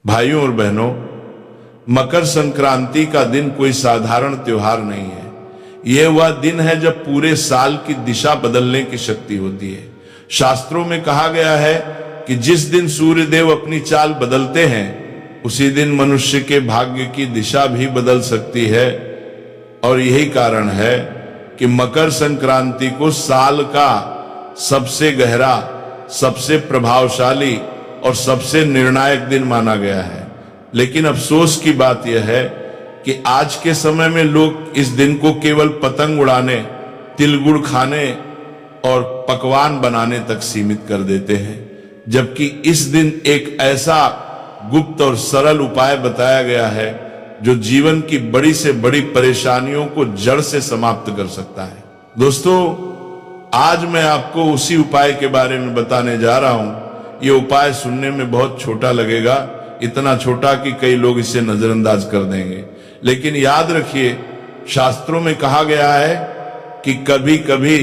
भाइयों और बहनों, मकर संक्रांति का दिन कोई साधारण त्योहार नहीं है। यह वह दिन है जब पूरे साल की दिशा बदलने की शक्ति होती है। शास्त्रों में कहा गया है कि जिस दिन सूर्य देव अपनी चाल बदलते हैं उसी दिन मनुष्य के भाग्य की दिशा भी बदल सकती है। और यही कारण है कि मकर संक्रांति को साल का सबसे गहरा, सबसे प्रभावशाली और सबसे निर्णायक दिन माना गया है। लेकिन अफसोस की बात यह है कि आज के समय में लोग इस दिन को केवल पतंग उड़ाने, तिल गुड़ खाने और पकवान बनाने तक सीमित कर देते हैं, जबकि इस दिन एक ऐसा गुप्त और सरल उपाय बताया गया है जो जीवन की बड़ी से बड़ी परेशानियों को जड़ से समाप्त कर सकता है। दोस्तों, आज मैं आपको उसी उपाय के बारे में बताने जा रहा हूं। यह उपाय सुनने में बहुत छोटा लगेगा, इतना छोटा कि कई लोग इसे नजरअंदाज कर देंगे, लेकिन याद रखिए, शास्त्रों में कहा गया है कि कभी कभी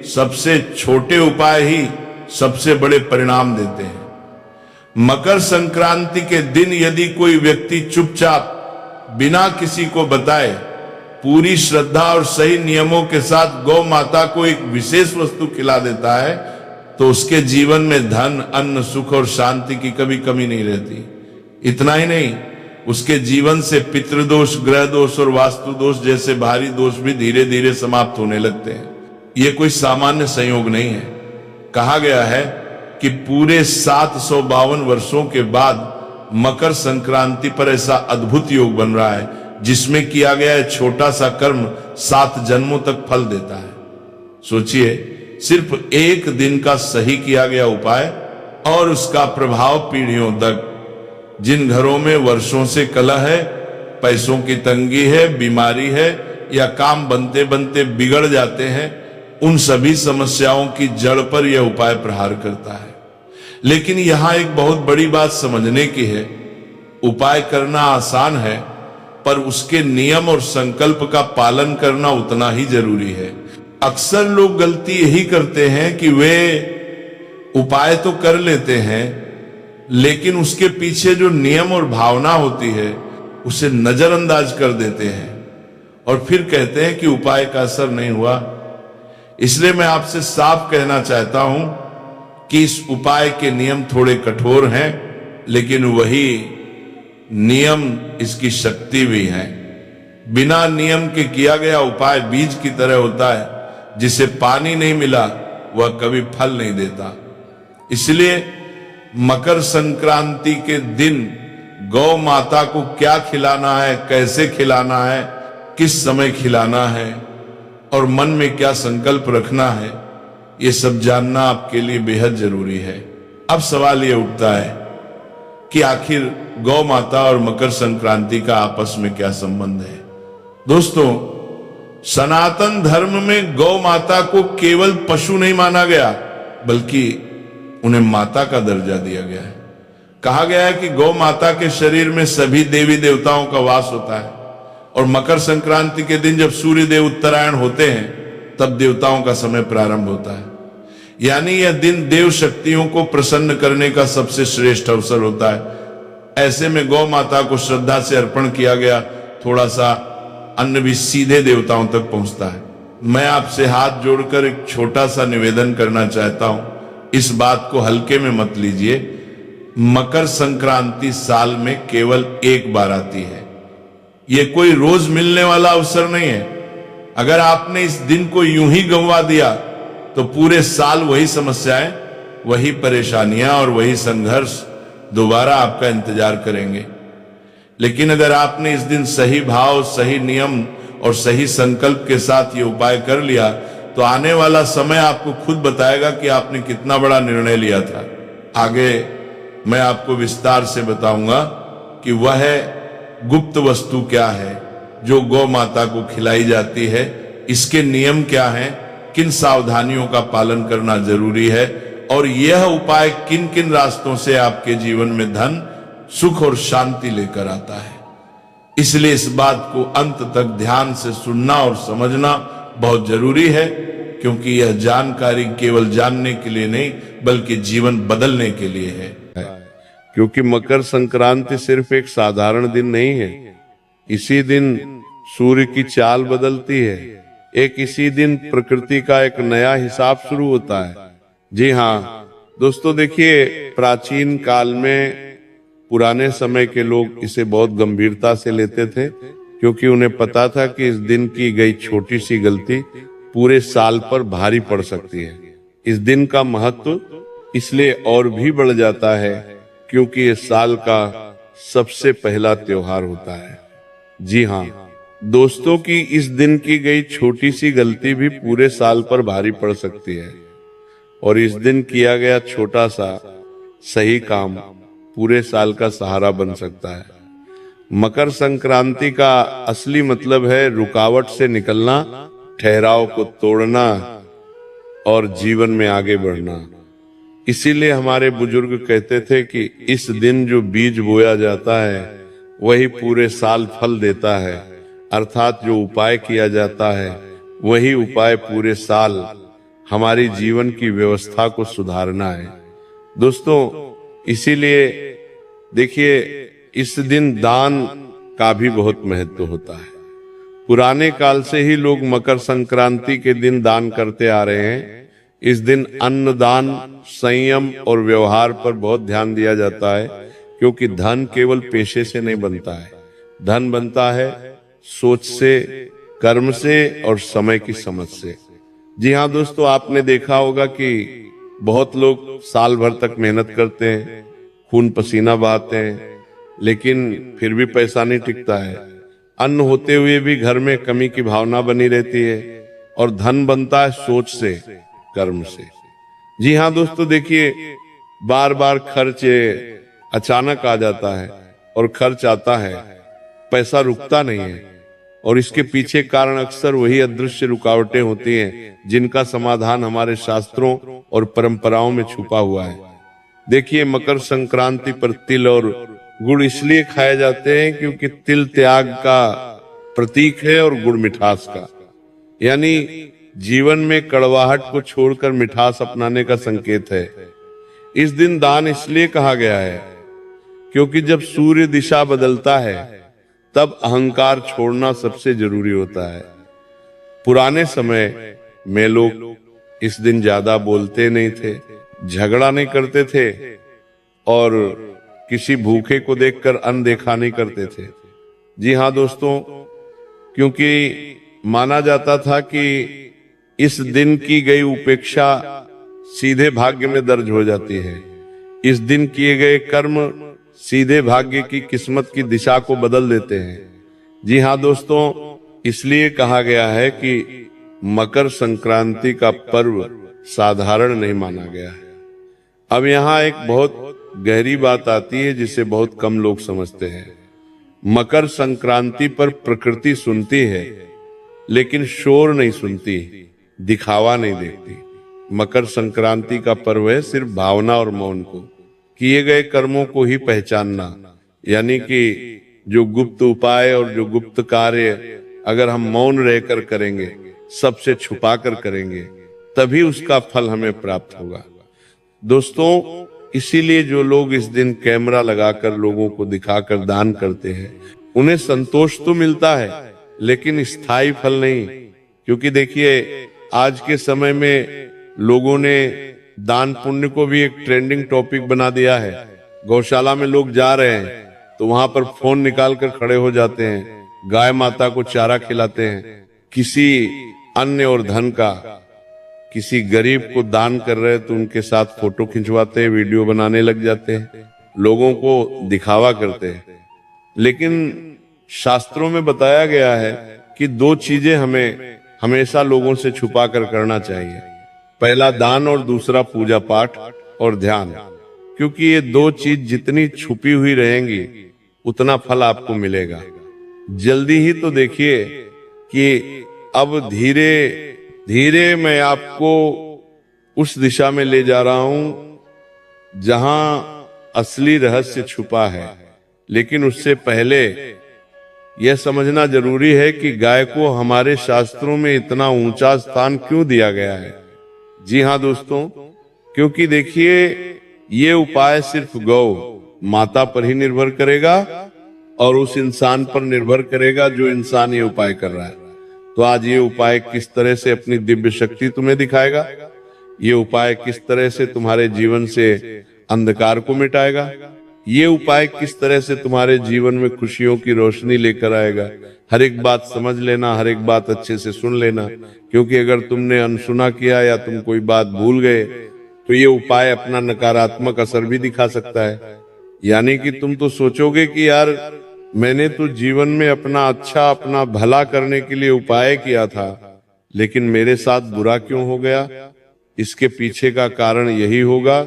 सबसे छोटे उपाय ही सबसे बड़े परिणाम देते हैं। मकर संक्रांति के दिन यदि कोई व्यक्ति चुपचाप बिना किसी को बताए पूरी श्रद्धा और सही नियमों के साथ गौ माता को एक विशेष वस्तु खिला देता है तो उसके जीवन में धन, अन्न, सुख और शांति की कभी कमी नहीं रहती। इतना ही नहीं, उसके जीवन से पितृदोष, ग्रह दोष और वास्तु दोष जैसे भारी दोष भी धीरे धीरे समाप्त होने लगते हैं। यह कोई सामान्य संयोग नहीं है। कहा गया है कि पूरे 752 वर्षों के बाद मकर संक्रांति पर ऐसा अद्भुत योग बन रहा है जिसमें किया गया छोटा सा कर्म 7 जन्मों तक फल देता है। सोचिए, सिर्फ एक दिन का सही किया गया उपाय और उसका प्रभाव पीढ़ियों तक। जिन घरों में वर्षों से कलह है, पैसों की तंगी है, बीमारी है या काम बनते बनते बिगड़ जाते हैं, उन सभी समस्याओं की जड़ पर यह उपाय प्रहार करता है। लेकिन यहां एक बहुत बड़ी बात समझने की है। उपाय करना आसान है, पर उसके नियम और संकल्प का पालन करना उतना ही जरूरी है। अक्सर लोग गलती यही करते हैं कि वे उपाय तो कर लेते हैं, लेकिन उसके पीछे जो नियम और भावना होती है उसे नजरअंदाज कर देते हैं और फिर कहते हैं कि उपाय का असर नहीं हुआ। इसलिए मैं आपसे साफ कहना चाहता हूं कि इस उपाय के नियम थोड़े कठोर हैं, लेकिन वही नियम इसकी शक्ति भी है। बिना नियम के किया गया उपाय बीज की तरह होता है, जिसे पानी नहीं मिला वह कभी फल नहीं देता। इसलिए मकर संक्रांति के दिन गौ माता को क्या खिलाना है, कैसे खिलाना है, किस समय खिलाना है और मन में क्या संकल्प रखना है, ये सब जानना आपके लिए बेहद जरूरी है। अब सवाल ये उठता है कि आखिर गौ माता और मकर संक्रांति का आपस में क्या संबंध है। दोस्तों, सनातन धर्म में गौ माता को केवल पशु नहीं माना गया, बल्कि उन्हें माता का दर्जा दिया गया है। कहा गया है कि गौ माता के शरीर में सभी देवी देवताओं का वास होता है और मकर संक्रांति के दिन जब सूर्य देव उत्तरायण होते हैं तब देवताओं का समय प्रारंभ होता है। यानी यह दिन देव शक्तियों को प्रसन्न करने का सबसे श्रेष्ठ अवसर होता है। ऐसे में गौ माता को श्रद्धा से अर्पण किया गया थोड़ा सा अन्न भी सीधे देवताओं तक पहुंचता है। मैं आपसे हाथ जोड़कर एक छोटा सा निवेदन करना चाहता हूं, इस बात को हल्के में मत लीजिए। मकर संक्रांति साल में केवल एक बार आती है, यह कोई रोज मिलने वाला अवसर नहीं है। अगर आपने इस दिन को यूं ही गंवा दिया तो पूरे साल वही समस्याएं, वही परेशानियां और वही संघर्ष दोबारा आपका इंतजार करेंगे। लेकिन अगर आपने इस दिन सही भाव, सही नियम और सही संकल्प के साथ ये उपाय कर लिया तो आने वाला समय आपको खुद बताएगा कि आपने कितना बड़ा निर्णय लिया था। आगे मैं आपको विस्तार से बताऊंगा कि वह गुप्त वस्तु क्या है जो गौ माता को खिलाई जाती है, इसके नियम क्या हैं, किन सावधानियों का पालन करना जरूरी है और यह उपाय किन किन रास्तों से आपके जीवन में धन, सुख और शांति लेकर आता है। इसलिए इस बात को अंत तक ध्यान से सुनना और समझना बहुत जरूरी है, क्योंकि यह जानकारी केवल जानने के लिए नहीं बल्कि जीवन बदलने के लिए है। क्योंकि मकर संक्रांति सिर्फ एक साधारण दिन नहीं है। इसी दिन सूर्य की चाल बदलती है। इसी दिन प्रकृति का एक नया हिसाब शुरू होता है। जी हाँ दोस्तों, देखिए प्राचीन काल में पुराने समय के लोग इसे बहुत गंभीरता से लेते थे, क्योंकि उन्हें पता था कि इस दिन की गई छोटी सी गलती पूरे साल पर भारी पड़ सकती है। इस दिन का महत्व इसलिए और भी बढ़ जाता है क्योंकि ये साल का सबसे पहला त्योहार होता है। जी हाँ दोस्तों, की इस दिन की गई छोटी सी गलती भी पूरे साल पर भारी पड़ सकती है, और इस दिन किया गया छोटा सा सही काम पूरे साल का सहारा बन सकता है। मकर संक्रांति का असली मतलब है रुकावट से निकलना, ठहराव को तोड़ना और जीवन में आगे बढ़ना। इसीलिए हमारे बुजुर्ग कहते थे कि इस दिन जो बीज बोया जाता है वही पूरे साल फल देता है, अर्थात जो उपाय किया जाता है वही उपाय पूरे साल हमारी जीवन की व्यवस्था को सुधारना है। दोस्तों, इसीलिए देखिए इस दिन दान का भी बहुत महत्व होता है। पुराने काल से ही लोग मकर संक्रांति के दिन दान करते आ रहे हैं। इस दिन अन्न दान, संयम और व्यवहार पर बहुत ध्यान दिया जाता है, क्योंकि धन केवल पेशे से नहीं बनता है। धन बनता है सोच से, कर्म से और समय की समझ से। जी हाँ दोस्तों, आपने देखा होगा कि बहुत लोग साल भर तक मेहनत करते हैं, खून पसीना बहाते हैं, लेकिन फिर भी पैसा नहीं टिकता है। अन्न होते हुए भी घर में कमी की भावना बनी रहती है, और धन बनता है सोच से, कर्म से। जी हाँ दोस्तों, देखिए बार बार खर्च अचानक आ जाता है, और खर्च आता है, पैसा रुकता नहीं है, और इसके पीछे कारण अक्सर वही अदृश्य रुकावटें होती हैं जिनका समाधान हमारे शास्त्रों और परंपराओं में छुपा हुआ है। देखिए मकर संक्रांति पर तिल और गुड़ इसलिए खाए जाते हैं क्योंकि तिल त्याग का प्रतीक है और गुड़ मिठास का, यानी जीवन में कड़वाहट को छोड़कर मिठास अपनाने का संकेत है। इस दिन दान इसलिए कहा गया है क्योंकि जब सूर्य दिशा बदलता है तब अहंकार छोड़ना सबसे जरूरी होता है। पुराने समय में लोग इस दिन ज्यादा बोलते नहीं थे, झगड़ा नहीं करते थे, और किसी भूखे को देखकर अनदेखा नहीं करते थे। जी हाँ दोस्तों, क्योंकि माना जाता था कि इस दिन की गई उपेक्षा सीधे भाग्य में दर्ज हो जाती है। इस दिन किए गए कर्म सीधे भाग्य की किस्मत की दिशा को बदल देते हैं। जी हाँ दोस्तों, इसलिए कहा गया है कि मकर संक्रांति का पर्व साधारण नहीं माना गया है। अब यहाँ एक बहुत गहरी बात आती है जिसे बहुत कम लोग समझते हैं। मकर संक्रांति पर प्रकृति सुनती है, लेकिन शोर नहीं सुनती, दिखावा नहीं देखती। मकर संक्रांति का पर्व है सिर्फ भावना और मौन को, किए गए कर्मों को ही पहचानना, यानी कि जो गुप्त उपाय और जो गुप्त कार्य अगर हम मौन रहकर करेंगे, सबसे छुपा कर करेंगे, तभी उसका फल हमें प्राप्त होगा। दोस्तों, इसीलिए जो लोग इस दिन कैमरा लगाकर लोगों को दिखाकर दान करते हैं, उन्हें संतोष तो मिलता है लेकिन स्थायी फल नहीं। क्योंकि देखिए आज के समय में लोगों ने दान पुण्य को भी एक ट्रेंडिंग टॉपिक बना दिया है। गौशाला में लोग जा रहे हैं तो वहां पर फोन निकाल कर खड़े हो जाते हैं, गाय माता को चारा खिलाते हैं, किसी अन्न और धन का किसी गरीब को दान कर रहे तो उनके साथ फोटो खिंचवाते हैं, वीडियो बनाने लग जाते हैं, लोगों को दिखावा करते हैं। लेकिन शास्त्रों में बताया गया है कि दो चीजें हमें हमेशा लोगों से छुपा कर करना चाहिए, पहला दान और दूसरा पूजा पाठ और ध्यान। क्योंकि ये दो चीज जितनी छुपी हुई रहेंगी उतना फल आपको मिलेगा। जल्दी ही तो देखिए कि अब धीरे धीरे मैं आपको उस दिशा में ले जा रहा हूं जहां असली रहस्य छुपा है। लेकिन उससे पहले यह समझना जरूरी है कि गाय को हमारे शास्त्रों में इतना ऊंचा स्थान क्यों दिया गया है। जी हाँ दोस्तों, क्योंकि देखिए ये उपाय सिर्फ गौ माता पर ही निर्भर करेगा और उस इंसान पर निर्भर करेगा जो इंसान ये उपाय कर रहा है। तो आज ये उपाय किस तरह से अपनी दिव्य शक्ति तुम्हें दिखाएगा, ये उपाय किस तरह से तुम्हारे जीवन से अंधकार को मिटाएगा, ये उपाय किस तरह से तुम्हारे जीवन में खुशियों की रोशनी लेकर आएगा। हर एक बात समझ लेना, हर एक बात अच्छे से सुन लेना, क्योंकि अगर तुमने अनसुना किया या तुम कोई बात भूल गए तो ये उपाय अपना नकारात्मक असर भी दिखा सकता है। यानी कि तुम तो सोचोगे कि यार मैंने तो जीवन में अपना अच्छा, अपना भला करने के लिए उपाय किया था, लेकिन मेरे साथ बुरा क्यों हो गया। इसके पीछे का कारण यही होगा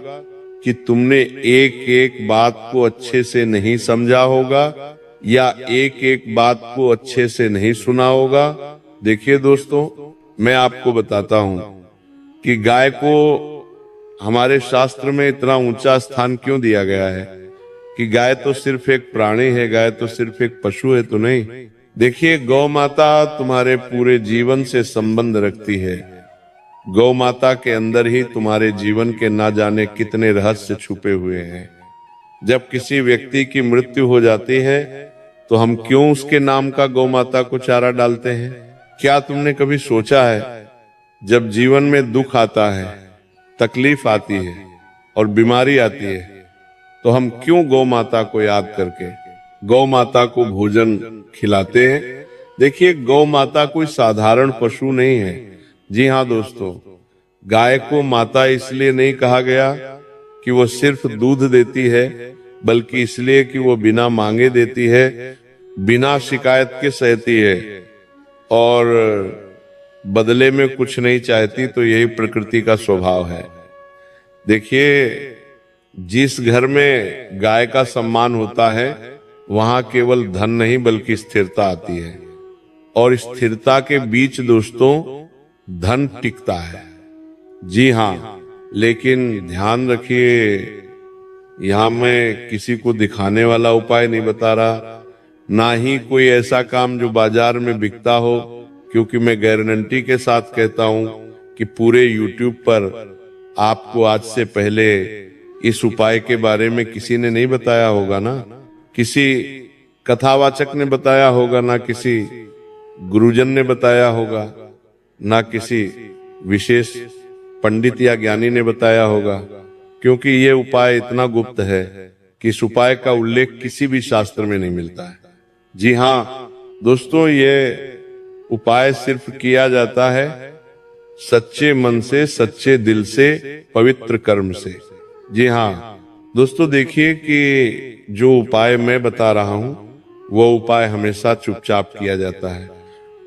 कि तुमने एक एक बात को अच्छे से नहीं समझा होगा या एक एक बात को अच्छे से नहीं सुना होगा। देखिए दोस्तों, मैं आपको बताता हूं कि गाय को हमारे शास्त्र में इतना ऊंचा स्थान क्यों दिया गया है कि गाय तो सिर्फ एक प्राणी है, गाय तो सिर्फ एक पशु है तो नहीं। देखिए, गौ माता तुम्हारे पूरे जीवन से संबंध रखती है। गौ माता के अंदर ही तुम्हारे जीवन के ना जाने कितने रहस्य छुपे हुए हैं। जब किसी व्यक्ति की मृत्यु हो जाती है तो हम क्यों उसके नाम का गौ माता को चारा डालते हैं। क्या तुमने कभी सोचा है, जब जीवन में दुख आता है, तकलीफ आती है और बीमारी आती है, तो हम क्यों गौ माता को याद करके गौ माता को भोजन खिलाते हैं। देखिए, गौ माता कोई साधारण पशु नहीं है। जी हाँ दोस्तों, गाय को माता इसलिए नहीं कहा गया कि वो सिर्फ दूध देती है, बल्कि इसलिए कि वो बिना मांगे देती है, बिना शिकायत के सहती है और बदले में कुछ नहीं चाहती। तो यही प्रकृति का स्वभाव है। देखिए, जिस घर में गाय का सम्मान होता है वहां केवल धन नहीं बल्कि स्थिरता आती है, और स्थिरता के बीच दोस्तों धन टिकता है। जी हाँ, लेकिन ध्यान रखिए, यहां मैं किसी को दिखाने वाला उपाय नहीं बता रहा, ना ही कोई ऐसा काम जो बाजार में बिकता हो, क्योंकि मैं गारंटी के साथ कहता हूं कि पूरे YouTube पर आपको आज से पहले इस उपाय के बारे में किसी ने नहीं बताया होगा ना, किसी कथावाचक ने बताया होगा, ना किसी गुरुजन ने बताया होगा, ना किसी विशेष पंडित या ज्ञानी ने बताया होगा, क्योंकि ये उपाय इतना गुप्त है कि इस उपाय का उल्लेख किसी भी शास्त्र में नहीं मिलता है। जी हाँ दोस्तों, ये उपाय सिर्फ किया जाता है सच्चे मन से, सच्चे दिल से, पवित्र कर्म से। जी हाँ दोस्तों, देखिए कि जो उपाय मैं बता रहा हूं वो उपाय हमेशा चुपचाप किया जाता है,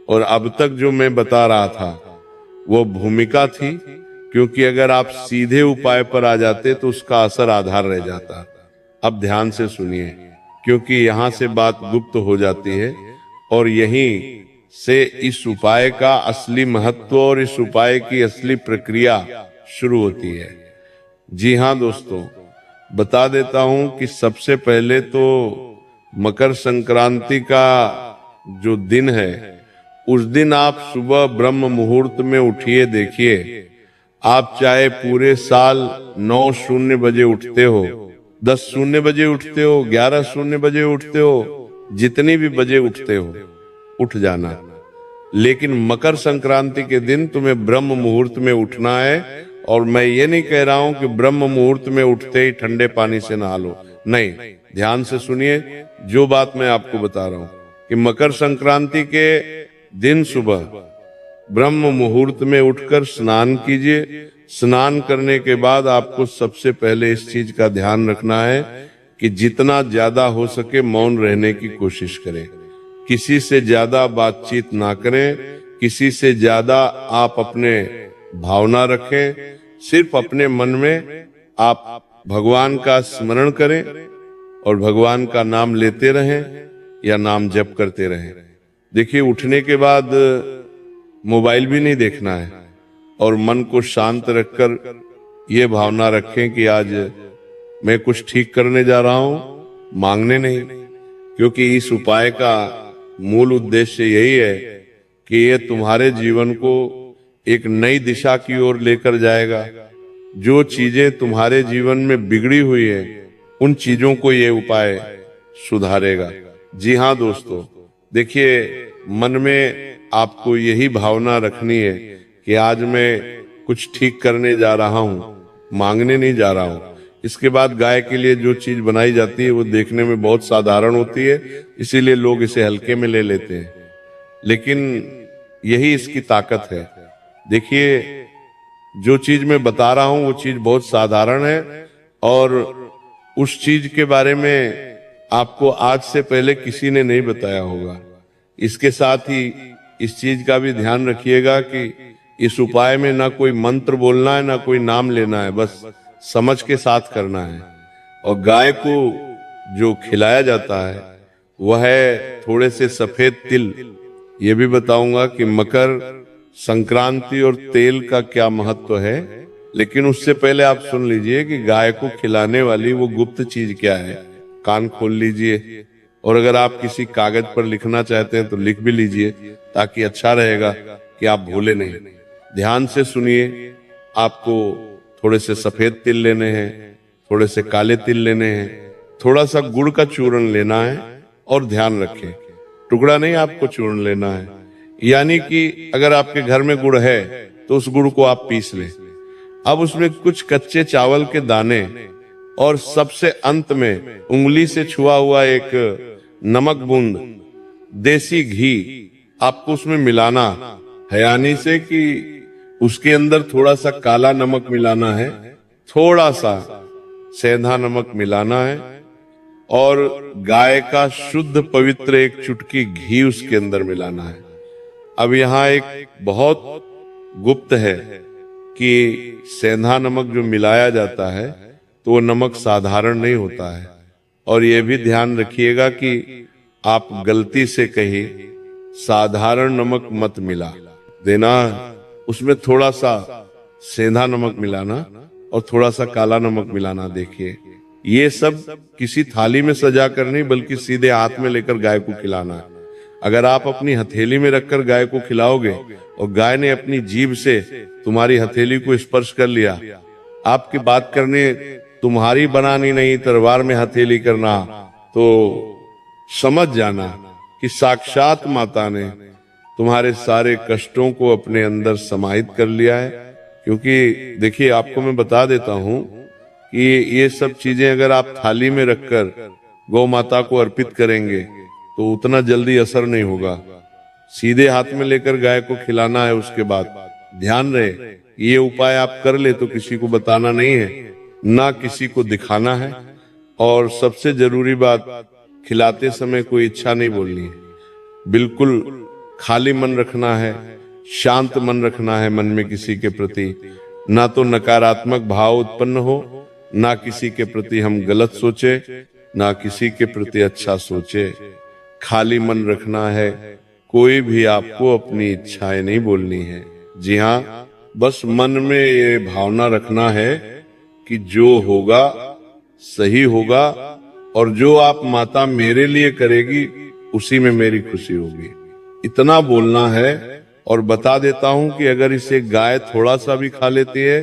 और अब तक जो मैं बता रहा था वो भूमिका थी, क्योंकि अगर आप सीधे उपाय पर आ जाते तो उसका असर आधार रह जाता। अब ध्यान से सुनिए, क्योंकि यहां से बात गुप्त हो जाती है और यहीं से इस उपाय का असली महत्व और इस उपाय की असली प्रक्रिया शुरू होती है। जी हाँ दोस्तों, बता देता हूं कि सबसे पहले तो मकर संक्रांति का जो दिन है, उस दिन आप सुबह ब्रह्म मुहूर्त में उठिए। देखिए, आप चाहे पूरे साल 9:00 बजे उठते हो, 10:00 बजे उठते हो, 11:00 बजे उठते हो, जितनी भी बजे उठते हो, उठ जाना। लेकिन मकर संक्रांति के दिन तुम्हें ब्रह्म मुहूर्त में उठना है। और मैं ये नहीं कह रहा हूं कि ब्रह्म मुहूर्त में उठते ही ठंडे पानी से नहा लो, नहीं। ध्यान से सुनिए जो बात मैं आपको बता रहा हूं कि मकर संक्रांति के दिन सुबह ब्रह्म मुहूर्त में उठकर स्नान कीजिए। स्नान करने के बाद आपको सबसे पहले इस चीज का ध्यान रखना है कि जितना ज्यादा हो सके मौन रहने की कोशिश करें। किसी से ज्यादा बातचीत ना करें, किसी से ज्यादा आप अपने भावना रखें। सिर्फ अपने मन में आप भगवान का स्मरण करें और भगवान का नाम लेते रहें या नाम जप करते रहें। देखिए, उठने के बाद मोबाइल भी नहीं देखना है और मन को शांत रखकर ये भावना रखें कि आज मैं कुछ ठीक करने जा रहा हूं, मांगने नहीं। क्योंकि इस उपाय का मूल उद्देश्य यही है कि ये तुम्हारे जीवन को एक नई दिशा की ओर लेकर जाएगा। जो चीजें तुम्हारे जीवन में बिगड़ी हुई है उन चीजों को ये उपाय सुधारेगा। जी हाँ दोस्तों, देखिए, मन में आपको यही भावना रखनी है कि आज मैं कुछ ठीक करने जा रहा हूं, मांगने नहीं जा रहा हूं। इसके बाद गाय के लिए जो चीज बनाई जाती है वो देखने में बहुत साधारण होती है, इसीलिए लोग इसे हल्के में ले लेते हैं, लेकिन यही इसकी ताकत है। देखिए, जो चीज मैं बता रहा हूं वो चीज बहुत साधारण है, और उस चीज के बारे में आपको आज से पहले किसी ने नहीं बताया होगा। इसके साथ ही इस चीज का भी ध्यान रखिएगा कि इस उपाय में ना कोई मंत्र बोलना है, ना कोई नाम लेना है, बस समझ के साथ करना है। और गाय को जो खिलाया जाता है वह है थोड़े से सफेद तिल। ये भी बताऊंगा कि मकर संक्रांति और तेल का क्या महत्व है, लेकिन उससे पहले आप सुन लीजिए कि गाय को खिलाने वाली वो गुप्त चीज क्या है। कान खोल लीजिए, और अगर आप किसी कागज पर लिखना चाहते हैं तो लिख भी लीजिए, ताकि अच्छा रहेगा कि आप भूले नहीं। ध्यान से सुनिए। आपको थोड़े से सफेद तिल लेने हैं, थोड़े से काले तिल लेने हैं, थोड़ा सा गुड़ का चूर्ण लेना है, और ध्यान रखें टुकड़ा नहीं, आपको चूर्ण लेना है। यानी कि अगर आपके घर में गुड़ है तो उस गुड़ को आप पीस लें। अब उसमें कुछ कच्चे चावल के दाने, और सबसे अंत में उंगली से छुआ हुआ एक नमक बूंद देसी घी आपको उसमें मिलाना है, यानी से कि उसके अंदर थोड़ा सा काला नमक मिलाना है, थोड़ा सा सेंधा नमक मिलाना है, और गाय का शुद्ध पवित्र एक चुटकी घी उसके अंदर मिलाना है। अब यहाँ एक बहुत गुप्त है कि सेंधा नमक जो मिलाया जाता है तो वो नमक साधारण नहीं होता है, और ये भी ध्यान रखिएगा कि आप गलती से कहीं साधारण नमक मत मिला देना, उसमें थोड़ा सा सेंधा नमक मिलाना और थोड़ा सा काला नमक मिलाना। देखिए, ये सब किसी थाली में सजा कर नहीं, बल्कि सीधे हाथ में लेकर गाय को खिलाना है। अगर आप अपनी हथेली में रखकर गाय को खिलाओगे और गाय ने अपनी जीभ से तुम्हारी हथेली को स्पर्श कर लिया, आपकी बात करने तुम्हारी बनानी नहीं, तलवार में हथेली करना, तो समझ जाना कि साक्षात माता ने तुम्हारे सारे कष्टों को अपने अंदर समाहित कर लिया है। क्योंकि देखिए, आपको मैं बता देता हूं कि ये सब चीजें अगर आप थाली में रखकर गौ माता को अर्पित करेंगे तो उतना जल्दी असर नहीं होगा। सीधे हाथ में लेकर गाय को खिलाना है। उसके बाद ध्यान रहे, ये उपाय आप कर ले तो किसी को बताना नहीं है, ना किसी को दिखाना है, और सबसे जरूरी बात, खिलाते समय कोई इच्छा नहीं बोलनी है। बिल्कुल खाली मन रखना है, शांत मन रखना है मन में किसी के प्रति, ना तो नकारात्मक भाव उत्पन्न हो, ना किसी के प्रति हम गलत सोचे, ना किसी के प्रति अच्छा सोचे। खाली मन रखना है, कोई भी आपको अपनी इच्छाएं नहीं बोलनी है। जी हाँ, बस मन में ये भावना रखना है कि जो होगा सही होगा, और जो आप माता मेरे लिए करेगी उसी में मेरी खुशी होगी, इतना बोलना है। और बता देता हूं कि अगर इसे गाय थोड़ा सा भी खा लेती है,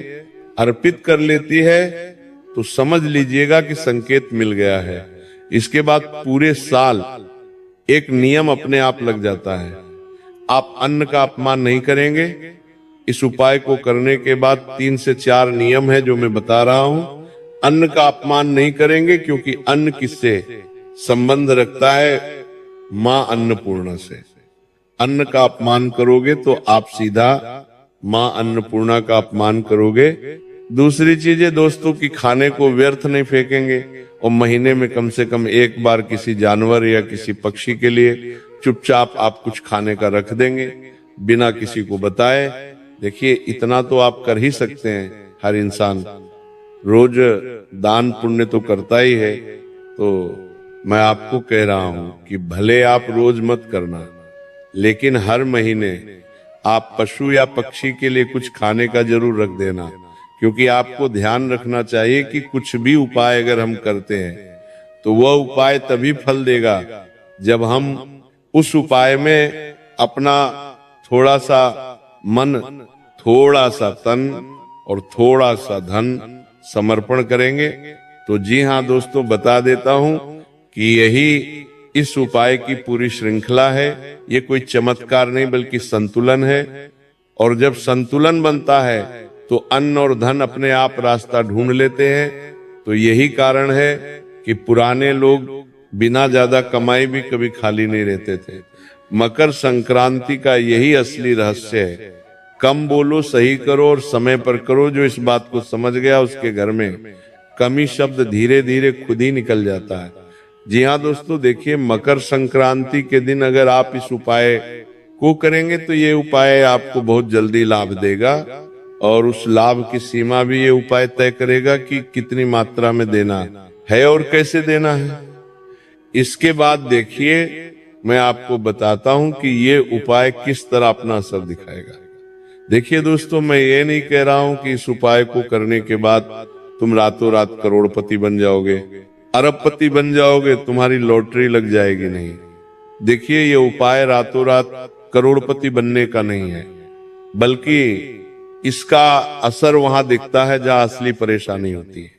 अर्पित कर लेती है, तो समझ लीजिएगा कि संकेत मिल गया है। इसके बाद पूरे साल एक नियम अपने आप लग जाता है, आप अन्न का अपमान नहीं करेंगे। इस उपाय को करने के बाद 3 से 4 नियम है जो मैं बता रहा हूं। अन्न का अपमान नहीं करेंगे, क्योंकि अन्न किससे संबंध रखता है? मां अन्नपूर्णा से। अन्न का अपमान करोगे तो आप सीधा मां अन्नपूर्णा का अपमान करोगे। दूसरी चीज है दोस्तों कि खाने को व्यर्थ नहीं फेंकेंगे, और महीने में कम से कम एक बार किसी जानवर या किसी पक्षी के लिए चुपचाप आप कुछ खाने का रख देंगे बिना किसी को बताए। देखिए, इतना तो आप कर ही सकते हैं। हर इंसान रोज दान पुण्य तो करता ही है, तो मैं आपको कह रहा हूं कि भले आप रोज मत करना, लेकिन हर महीने आप पशु या पक्षी के लिए कुछ खाने का जरूर रख देना। क्योंकि आपको ध्यान रखना चाहिए कि कुछ भी उपाय अगर हम करते हैं तो वह उपाय तभी फल देगा जब हम उस उपाय में अपना थोड़ा सा मन, थोड़ा सा तन और थोड़ा सा धन समर्पण करेंगे, तो जी हाँ दोस्तों, बता देता हूं कि यही इस उपाय की पूरी श्रृंखला है। ये कोई चमत्कार नहीं बल्कि संतुलन है। और जब संतुलन बनता है तो अन्न और धन अपने आप रास्ता ढूंढ लेते हैं। तो यही कारण है कि पुराने लोग बिना ज्यादा कमाई भी कभी खाली नहीं रहते थे। मकर संक्रांति का यही असली रहस्य है। कम बोलो, सही करो और समय पर करो। जो इस बात को समझ गया उसके घर में कमी शब्द धीरे धीरे खुद ही निकल जाता है। जी हाँ दोस्तों, देखिए मकर संक्रांति के दिन अगर आप इस उपाय को करेंगे तो ये उपाय आपको बहुत जल्दी लाभ देगा। और उस लाभ की सीमा भी ये उपाय तय करेगा कि कितनी मात्रा में देना है और कैसे देना है। इसके बाद देखिए मैं आपको बताता हूं कि ये उपाय किस तरह अपना असर दिखाएगा। देखिए दोस्तों, मैं ये नहीं कह रहा हूं कि इस उपाय को करने के बाद तुम रातों रात करोड़पति बन जाओगे, अरबपति बन जाओगे, तुम्हारी लॉटरी लग जाएगी। नहीं, देखिए ये उपाय रातों रात करोड़पति बनने का नहीं है, बल्कि इसका असर वहां दिखता है जहां असली परेशानी होती है।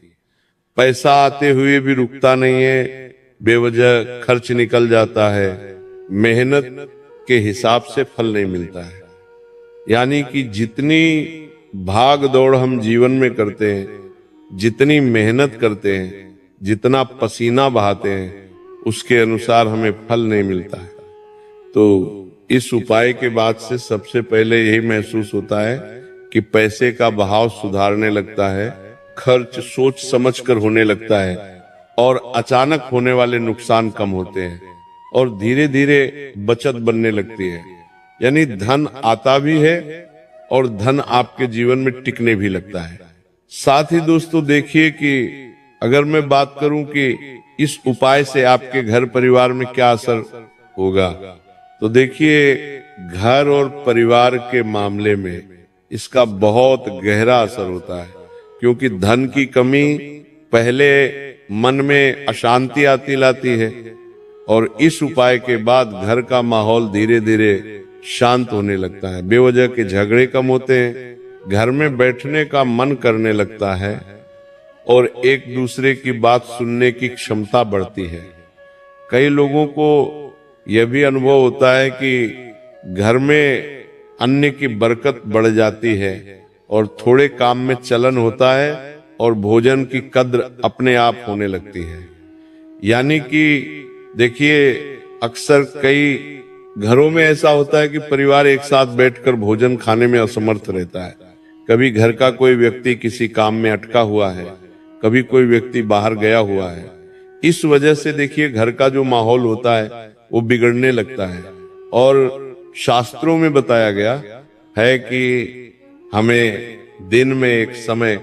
पैसा आते हुए भी रुकता नहीं है, बेवजह खर्च निकल जाता है, मेहनत के हिसाब से फल नहीं मिलता है। यानी कि जितनी भाग दौड़ हम जीवन में करते हैं, जितनी मेहनत करते हैं, जितना पसीना बहाते हैं, उसके अनुसार हमें फल नहीं मिलता है। तो इस उपाय के बाद से सबसे पहले यही महसूस होता है कि पैसे का बहाव सुधारने लगता है, खर्च सोच समझकर होने लगता है और अचानक होने वाले नुकसान कम होते हैं और धीरे धीरे बचत बनने लगती है। यानी धन आता भी है और धन आपके जीवन में टिकने भी लगता है। साथ ही दोस्तों देखिए कि अगर मैं बात करूं कि इस उपाय से आपके घर परिवार में क्या असर होगा, तो देखिए घर और परिवार के मामले में इसका बहुत गहरा असर होता है। क्योंकि धन की कमी पहले मन में अशांति आती लाती है और इस उपाय के बाद घर का माहौल धीरे धीरे शांत होने लगता है। बेवजह के झगड़े कम होते हैं, घर में बैठने का मन करने लगता है और एक दूसरे की बात सुनने की क्षमता बढ़ती है। कई लोगों को यह भी अनुभव होता है कि घर में अन्न की बरकत बढ़ जाती है और थोड़े काम में चलन होता है और भोजन की कद्र अपने आप होने लगती है। यानी कि देखिए अक्सर कई घरों में ऐसा होता है कि परिवार एक साथ बैठकर भोजन खाने में असमर्थ रहता है। कभी घर का कोई व्यक्ति किसी काम में अटका हुआ है, कभी कोई व्यक्ति बाहर गया हुआ है। इस वजह से देखिए घर का जो माहौल होता है वो बिगड़ने लगता है। और शास्त्रों में बताया गया है कि हमें दिन में एक समय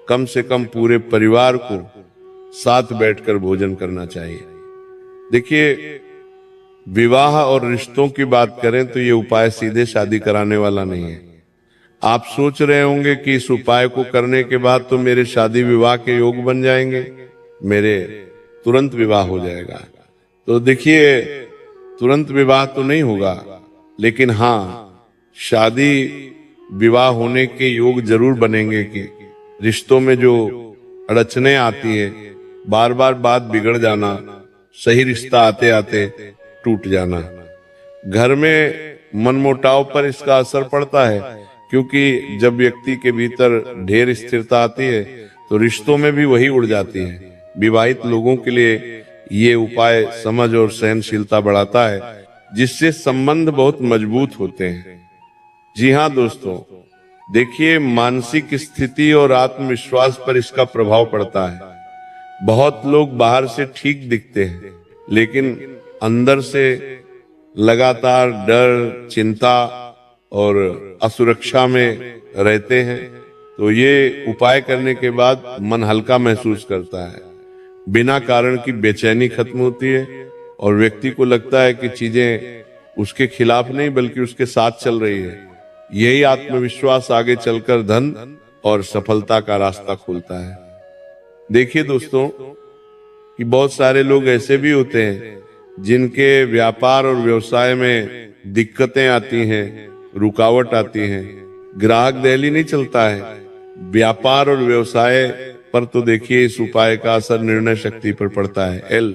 कम से कम पूरे परिवार को साथ बैठकर भोजन करना चाहिए। देखिए विवाह और रिश्तों की बात करें तो ये उपाय सीधे शादी कराने वाला नहीं है। आप सोच रहे होंगे कि इस उपाय को करने के बाद तो मेरे शादी विवाह के योग बन जाएंगे, मेरे तुरंत विवाह हो जाएगा। तो देखिए तुरंत विवाह तो नहीं होगा, लेकिन हाँ शादी विवाह होने के योग जरूर बनेंगे। कि रिश्तों में जो अड़चने आती है, बार बार बात बिगड़ जाना, सही रिश्ता आते आते टूट जाना, घर में मनमुटाव पर इसका असर पड़ता है। क्योंकि जब व्यक्ति के भीतर ढेर स्थिरता आती है तो रिश्तों में भी वही उड़ जाती है। विवाहित लोगों के लिए ये उपाय समझ और सहनशीलता बढ़ाता है, जिससे संबंध बहुत मजबूत होते हैं। जी हाँ दोस्तों, देखिए मानसिक स्थिति और आत्मविश्वास पर इसका प्रभाव पड़ता है। बहुत लोग बाहर से ठीक दिखते हैं, लेकिन अंदर से लगातार डर, चिंता और असुरक्षा में रहते हैं। तो ये उपाय करने के बाद मन हल्का महसूस करता है, बिना कारण की बेचैनी खत्म होती है और व्यक्ति को लगता है कि चीजें उसके खिलाफ नहीं बल्कि उसके साथ चल रही है। यही आत्मविश्वास आगे चलकर धन और सफलता का रास्ता खोलता है। देखिए दोस्तों कि बहुत सारे लोग ऐसे भी होते हैं जिनके व्यापार और व्यवसाय में दिक्कतें आती हैं, रुकावट आती है, ग्राहक दहली नहीं चलता है, व्यापार और व्यवसाय पर तो देखिए इस उपाय का असर निर्णय शक्ति पर पड़ता है। एल,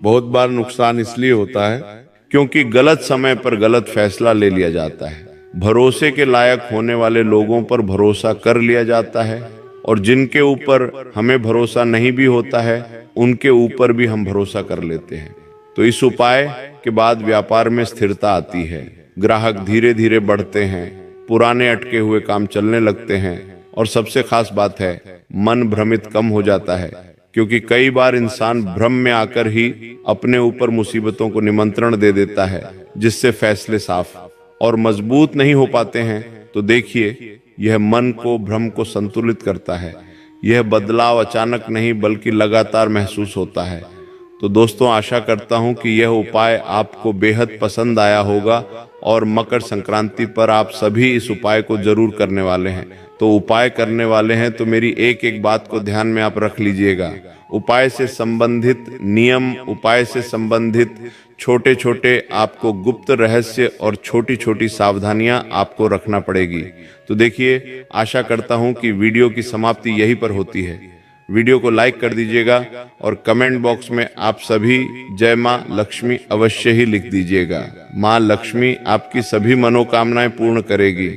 बहुत बार नुकसान इसलिए होता है क्योंकि गलत समय पर गलत फैसला ले लिया जाता है। भरोसे के लायक होने वाले लोगों पर भरोसा कर लिया जाता है और जिनके ऊपर हमें भरोसा नहीं भी होता है उनके ऊपर भी हम भरोसा कर लेते हैं। तो इस उपाय के बाद व्यापार में स्थिरता आती है, ग्राहक धीरे धीरे बढ़ते हैं, पुराने अटके हुए काम चलने लगते हैं और सबसे खास बात है मन भ्रमित कम हो जाता है, क्योंकि कई बार इंसान भ्रम में आकर ही अपने ऊपर मुसीबतों को निमंत्रण दे देता है, जिससे फैसले साफ और मजबूत नहीं हो पाते हैं। तो देखिए, यह मन को, भ्रम को संतुलित करता है। यह बदलाव अचानक नहीं बल्कि लगातार महसूस होता है। तो दोस्तों, आशा करता हूं कि यह उपाय आपको बेहद पसंद आया होगा और मकर संक्रांति पर आप सभी इस उपाय को जरूर करने वाले हैं। तो उपाय करने वाले हैं तो मेरी एक एक बात को ध्यान में आप रख लीजिएगा। उपाय से संबंधित नियम, उपाय से संबंधित छोटे छोटे आपको गुप्त रहस्य और छोटी छोटी सावधानियां आपको रखना पड़ेगी। तो देखिए, आशा करता हूं कि वीडियो की समाप्ति यहीं पर होती है। वीडियो को लाइक कर दीजिएगा और कमेंट बॉक्स में आप सभी जय मां लक्ष्मी अवश्य ही लिख दीजिएगा। मां लक्ष्मी आपकी सभी मनोकामनाएं पूर्ण करेगी।